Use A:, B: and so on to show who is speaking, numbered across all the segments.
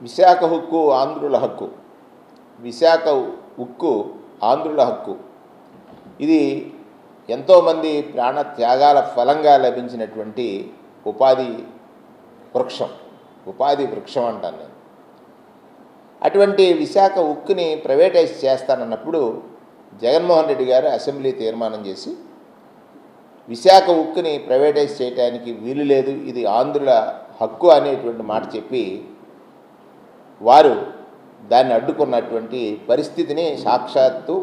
A: విశాఖ హక్కు ఆంధ్రుల హక్కు, విశాఖ ఉక్కు ఆంధ్రుల హక్కు. ఇది ఎంతోమంది ప్రాణ త్యాగాల ఫలంగా లభించినటువంటి ఉపాధి వృక్షం అంటాను నేను. అటువంటి విశాఖ ఉక్కుని ప్రైవేటైజ్ చేస్తానన్నప్పుడు జగన్మోహన్ రెడ్డి గారు అసెంబ్లీ తీర్మానం చేసి విశాఖ ఉక్కుని ప్రైవేటైజ్ చేయడానికి వీలు లేదు, ఇది ఆంధ్రుల హక్కు అనేటువంటి మాట చెప్పి వారు దాన్ని అడ్డుకున్నటువంటి పరిస్థితిని సాక్షాత్తు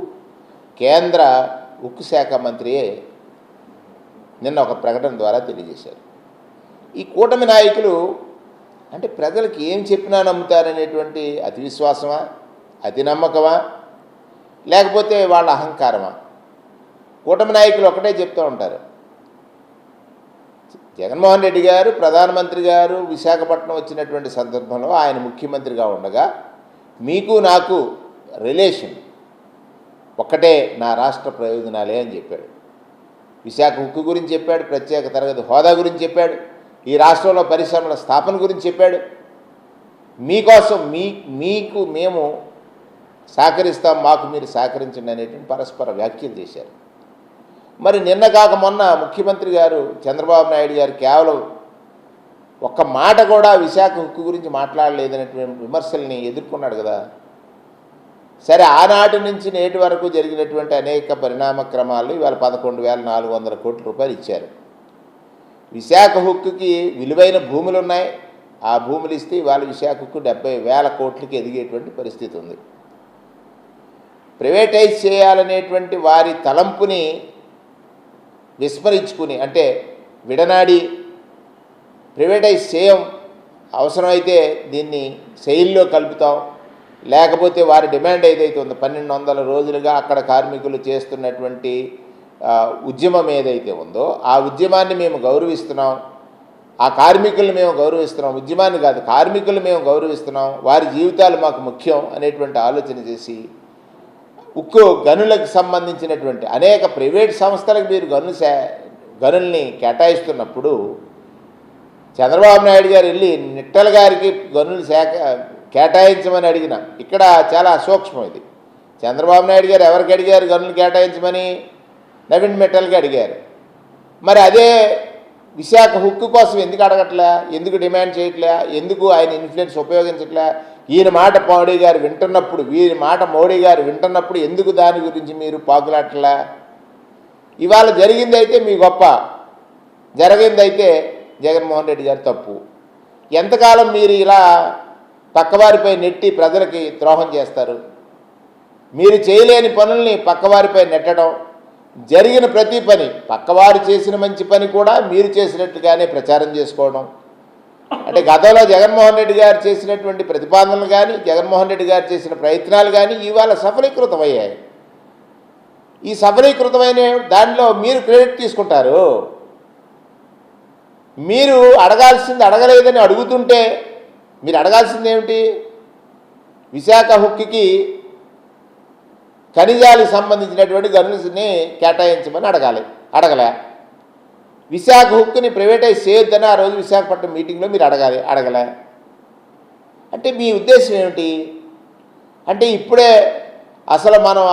A: కేంద్ర ఉక్కు శాఖ మంత్రియే నిన్న ఒక ప్రకటన ద్వారా తెలియజేశారు. ఈ కూటమి నాయకులు అంటే ప్రజలకు ఏం చెప్పినా నమ్ముతారనేటువంటి అతి విశ్వాసమా, అతి నమ్మకమా, లేకపోతే వాళ్ళ అహంకారమా? కూటమి నాయకులు ఒకటే చెప్తూ ఉంటారు, జగన్మోహన్ రెడ్డి గారు ప్రధానమంత్రి గారు విశాఖపట్నం వచ్చినటువంటి సందర్భంలో ఆయన ముఖ్యమంత్రిగా ఉండగా మీకు నాకు రిలేషన్ ఒక్కటే, నా రాష్ట్ర ప్రయోజనాలే అని చెప్పాడు. విశాఖ ఉక్కు గురించి చెప్పాడు, ప్రత్యేక తరగతి హోదా గురించి చెప్పాడు, ఈ రాష్ట్రంలో పరిశ్రమల స్థాపన గురించి చెప్పాడు. మీకోసం మీకు మేము సహకరిస్తాం, మాకు మీరు సహకరించండి అనేటువంటి పరస్పర వ్యాఖ్యలు చేశారు. మరి నిన్న కాక మొన్న ముఖ్యమంత్రి గారు చంద్రబాబు నాయుడు గారు కేవలం ఒక్క మాట కూడా విశాఖ ఉక్కు గురించి మాట్లాడలేదనేటువంటి విమర్శల్ని ఎదుర్కొన్నాడు కదా. సరే, ఆనాటి నుంచి నేటి వరకు జరిగినటువంటి అనేక పరిణామ క్రమాలు ఇవాళ 11,400 కోట్ల రూపాయలు ఇచ్చారు. విశాఖ ఉక్కుకి విలువైన భూములు ఉన్నాయి, ఆ భూములు ఇస్తే ఇవాళ విశాఖ ఉక్కు 70,000 కోట్లకి ఎదిగేటువంటి పరిస్థితి ఉంది. ప్రైవేటైజ్ చేయాలనేటువంటి వారి తలంపుని విస్మరించుకుని, అంటే విడనాడి ప్రైవేటైజ్ చేయం, అవసరమైతే దీన్ని సెయిల్లో కలుపుతాం, లేకపోతే వారి డిమాండ్ ఏదైతే ఉందో 1200 రోజులుగా అక్కడ కార్మికులు చేస్తున్నటువంటి ఉద్యమం ఏదైతే ఉందో ఆ ఉద్యమాన్ని మేము గౌరవిస్తున్నాం, ఆ కార్మికులను మేము గౌరవిస్తున్నాం, ఉద్యమాన్ని కాదు కార్మికులను మేము గౌరవిస్తున్నాం, వారి జీవితాలు మాకు ముఖ్యం అనేటువంటి ఆలోచన చేసి ఉక్కు గనులకు సంబంధించినటువంటి అనేక ప్రైవేట్ సంస్థలకు మీరు గనుల్ని కేటాయిస్తున్నప్పుడు చంద్రబాబు నాయుడు గారు వెళ్ళి నిట్టల గారికి గనులు కేటాయించమని అడిగిన, ఇక్కడ చాలా సూక్ష్మం ఇది. చంద్రబాబు నాయుడు గారు ఎవరికి అడిగారు గనులు కేటాయించమని? నవీన్ మిట్టల్కి అడిగారు. మరి అదే విశాఖ హక్కు కోసం ఎందుకు అడగట్లే, ఎందుకు డిమాండ్ చేయట్లే, ఎందుకు ఆయన ఇన్ఫ్లుయెన్స్ ఉపయోగించట్లే? ఈయన మాట మోడీ గారు వింటున్నప్పుడు, వీరి మాట మోడీ గారు వింటున్నప్పుడు ఎందుకు దాని గురించి మీరు పాకులాట్లే? ఇవాళ జరిగిందైతే మీ గొప్ప, జరిగిందైతే జగన్మోహన్ రెడ్డి గారు తప్పు. ఎంతకాలం మీరు ఇలా పక్కవారిపై నెట్టి ప్రజలకి ద్రోహం చేస్తారు? మీరు చేయలేని పనుల్ని పక్కవారిపై నెట్టడం, జరిగిన ప్రతి పని పక్కవారు చేసిన మంచి పని కూడా మీరు చేసినట్టుగానే ప్రచారం చేసుకోవడం, అంటే గతంలో జగన్మోహన్ రెడ్డి గారు చేసినటువంటి ప్రతిపాదనలు కానీ జగన్మోహన్ రెడ్డి గారు చేసిన ప్రయత్నాలు కానీ ఇవాళ సఫలీకృతమయ్యాయి. ఈ సఫలీకృతమైన దానిలో మీరు క్రెడిట్ తీసుకుంటారు. మీరు అడగాల్సింది అడగలేదని అడుగుతుంటే మీరు అడగాల్సింది ఏమిటి? విశాఖ హక్కుకి ఖనిజాలకు సంబంధించినటువంటి గనుల్ని కేటాయించమని అడగలే. విశాఖ హక్కుని ప్రైవేటైజ్ చేయొద్దని ఆ రోజు విశాఖపట్నం మీటింగ్లో మీరు అడగలే. అంటే మీ ఉద్దేశం ఏమిటి? అంటే ఇప్పుడే అసలు మనం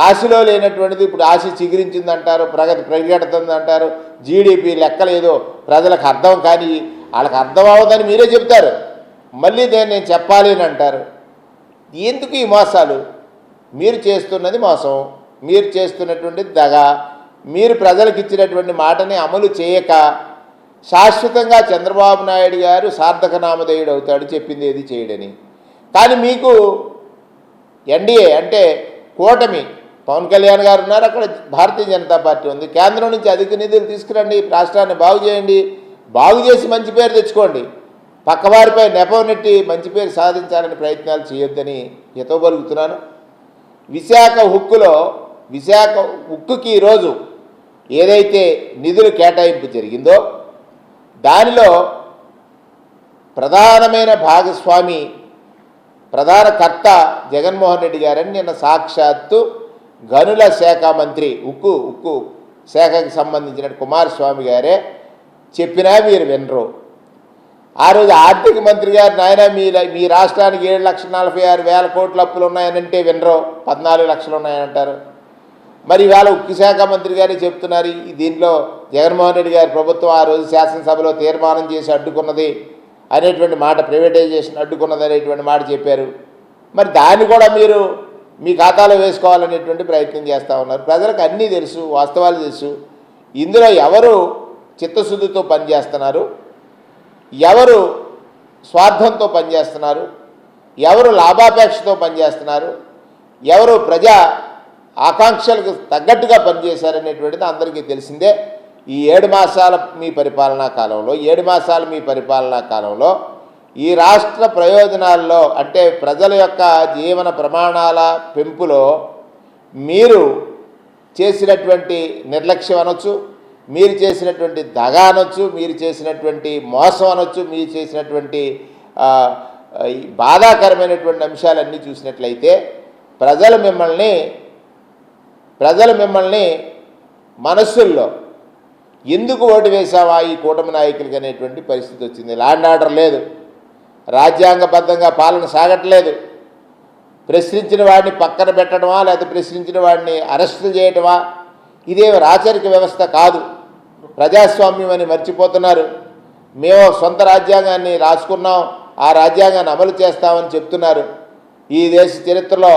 A: ఆశలో లేనటువంటిది ఇప్పుడు ఆశ చిగురించిందంటారు, ప్రగతి పరిగెడుతుందంటారు, జీడిపి లెక్కలేదో ప్రజలకు అర్థం కానీ వాళ్ళకి అర్థం అవ్వదని మీరే చెప్తారు, మళ్ళీ నేను చెప్పాలి అని అంటారు. ఎందుకు ఈ మోసాలు? మీరు చేస్తున్నది మోసం, మీరు చేస్తున్నటువంటి దగ, మీరు ప్రజలకు ఇచ్చినటువంటి మాటని అమలు చేయక శాశ్వతంగా చంద్రబాబు నాయుడు గారు సార్థక నామధేయుడు అవుతాడు, చెప్పింది ఏది చేయడని. కానీ మీకు ఎన్డీఏ అంటే కూటమి, పవన్ కళ్యాణ్ గారు ఉన్నారు, అక్కడ భారతీయ జనతా పార్టీ ఉంది, కేంద్రం నుంచి అధిక నిధులు తీసుకురండి, రాష్ట్రాన్ని బాగు చేయండి, బాగు చేసి మంచి పేరు తెచ్చుకోండి, పక్కవారిపై నెపం నెట్టి మంచి పేరు సాధించాలని ప్రయత్నాలు చేయొద్దని హితవు. విశాఖ ఉక్కుకి ఈరోజు ఏదైతే నిధులు కేటాయింపు జరిగిందో దానిలో ప్రధానమైన భాగస్వామి, ప్రధాన కర్త జగన్మోహన్ రెడ్డి గారని నిన్న సాక్షాత్తు గనుల శాఖ మంత్రి, ఉక్కు శాఖకి సంబంధించిన కుమారస్వామి గారే చెప్పినా మీరు వినరు. ఆ రోజు ఆర్థిక మంత్రి గారు నాయన మీ రాష్ట్రానికి 7,46,000 కోట్ల అప్పులు ఉన్నాయనంటే వినరు, 14 లక్షలు ఉన్నాయనంటారు. మరి ఇవాళ ఉక్కు శాఖ మంత్రి గారే చెప్తున్నారు దీంట్లో జగన్మోహన్ రెడ్డి గారి ప్రభుత్వం ఆ రోజు శాసనసభలో తీర్మానం చేసి అడ్డుకున్నది అనేటువంటి మాట, ప్రైవేటైజేషన్ అడ్డుకున్నది అనేటువంటి మాట చెప్పారు. మరి దాన్ని కూడా మీరు మీ ఖాతాలో వేసుకోవాలనేటువంటి ప్రయత్నం చేస్తూ ఉన్నారు. ప్రజలకు అన్నీ తెలుసు, వాస్తవాలు తెలుసు. ఇందులో ఎవరు చిత్తశుద్ధితో పనిచేస్తున్నారు, ఎవరు స్వార్థంతో పనిచేస్తున్నారు, ఎవరు లాభాపేక్షతో పనిచేస్తున్నారు, ఎవరు ప్రజా ఆకాంక్షలకు తగ్గట్టుగా పనిచేశారనేటువంటిది అందరికీ తెలిసిందే. ఈ 7 మాసాల మీ పరిపాలనా కాలంలో ఈ రాష్ట్ర ప్రయోజనాల్లో అంటే ప్రజల యొక్క జీవన ప్రమాణాల పెంపులో మీరు చేసినటువంటి నిర్లక్ష్యం అనొచ్చు, మీరు చేసినటువంటి దగ అనొచ్చు, మీరు చేసినటువంటి మోసం అనొచ్చు, మీరు చేసినటువంటి బాధాకరమైనటువంటి అంశాలన్నీ చూసినట్లయితే ప్రజలు మిమ్మల్ని మనస్సుల్లో ఎందుకు ఓటు వేసావా ఈ కూటమి నాయకులకి అనేటువంటి పరిస్థితి వచ్చింది. ల్యాండ్ ఆర్డర్ లేదు, రాజ్యాంగబద్ధంగా పాలన సాగట్లేదు, ప్రశ్నించిన వాడిని పక్కన పెట్టడమా లేకపోతే ప్రశ్నించిన వాడిని అరెస్టు చేయటమా, ఇదేమి రాచరిక వ్యవస్థ కాదు, ప్రజాస్వామ్యం అని మర్చిపోతున్నారు. మేము సొంత రాజ్యాంగాన్ని రాసుకున్నాం, ఆ రాజ్యాంగాన్ని అమలు చేస్తామని చెప్తున్నారు. ఈ దేశ చరిత్రలో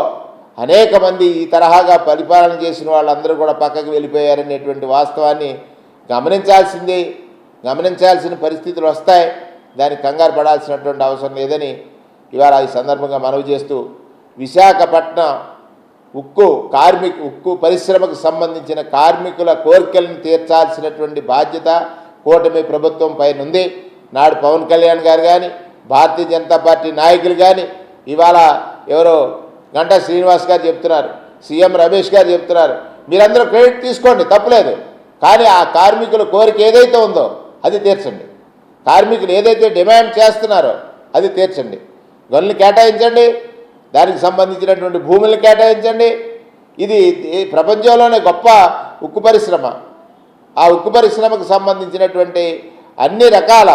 A: అనేక మంది ఈ తరహాగా పరిపాలన చేసిన వాళ్ళందరూ కూడా పక్కకు వెళ్ళిపోయారనేటువంటి వాస్తవాన్ని గమనించాల్సిన పరిస్థితులు వస్తాయి. దానికి కంగారు పడాల్సినటువంటి అవసరం లేదని ఇవాళ ఈ సందర్భంగా మనవి చేస్తూ, విశాఖపట్నం ఉక్కు పరిశ్రమకు సంబంధించిన కార్మికుల కోరికలను తీర్చాల్సినటువంటి బాధ్యత కూటమి ప్రభుత్వం పైన ఉంది. నాడు పవన్ కళ్యాణ్ గారు కానీ భారతీయ జనతా పార్టీ నాయకులు కానీ, ఇవాళ ఎవరో గంటా శ్రీనివాస్ గారు చెప్తున్నారు, సీఎం రమేష్ గారు చెప్తున్నారు, మీరందరూ క్రెడిట్ తీసుకోండి తప్పులేదు, కానీ ఆ కార్మికుల కోరిక ఏదైతే ఉందో అది తీర్చండి, కార్మికులు ఏదైతే డిమాండ్ చేస్తున్నారో అది తీర్చండి, గనులు కేటాయించండి, దానికి సంబంధించినటువంటి భూములను కేటాయించండి. ఇది ప్రపంచంలోనే గొప్ప ఉక్కు పరిశ్రమ. ఆ ఉక్కు పరిశ్రమకు సంబంధించినటువంటి అన్ని రకాల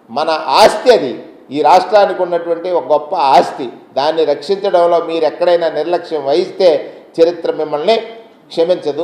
A: మన ఆస్తి, అది ఈ రాష్ట్రానికి ఉన్నటువంటి ఒక గొప్ప ఆస్తి. దాన్ని రక్షించడంలో మీరు ఎక్కడైనా నిర్లక్ష్యం వహిస్తే చరిత్ర మిమ్మల్ని క్షమించదు.